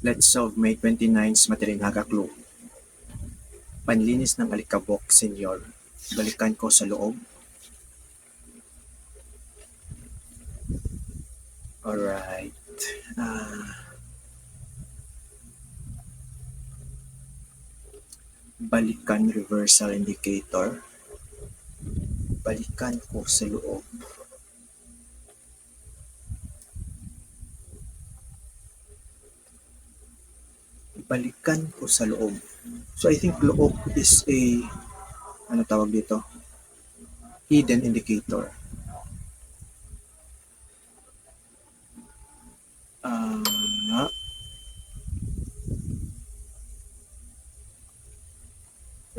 Let's solve May 29's Matilinhaga clue. Panlinis ng alikabok, senyor. Balikan ko sa loob. Alright. Balikan reversal indicator. Balikan ko sa loob. Balikan ko sa loob. So I think loob is a, ano tawag dito? Hidden indicator.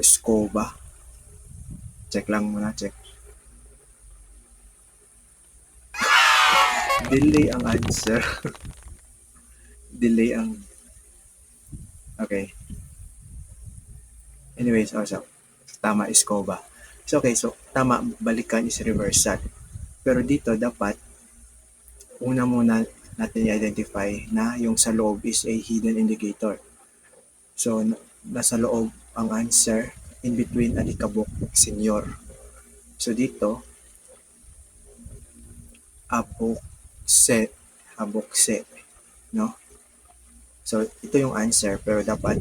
Escoba. Check lang muna, check. Delay ang answer. Delay ang... Okay. Anyways, so, tama, Escoba. So, okay, so, tama, balikan is reversal. Pero dito, dapat, una muna natin i-identify na yung sa loob is a hidden indicator. So, nasa loob ang answer in between alikabok, senyor. So, dito, abokse, no? So, ito yung answer, pero dapat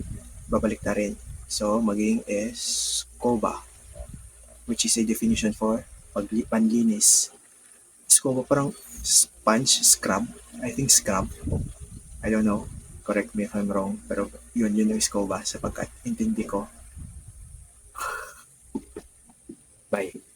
babalik na rin. So, maging escoba, which is a definition for panlinis. Escoba, parang sponge, scrub. I think scrub. I don't know. Correct me if I'm wrong. Pero yun yung escoba sapagkat intindi ko. Bye.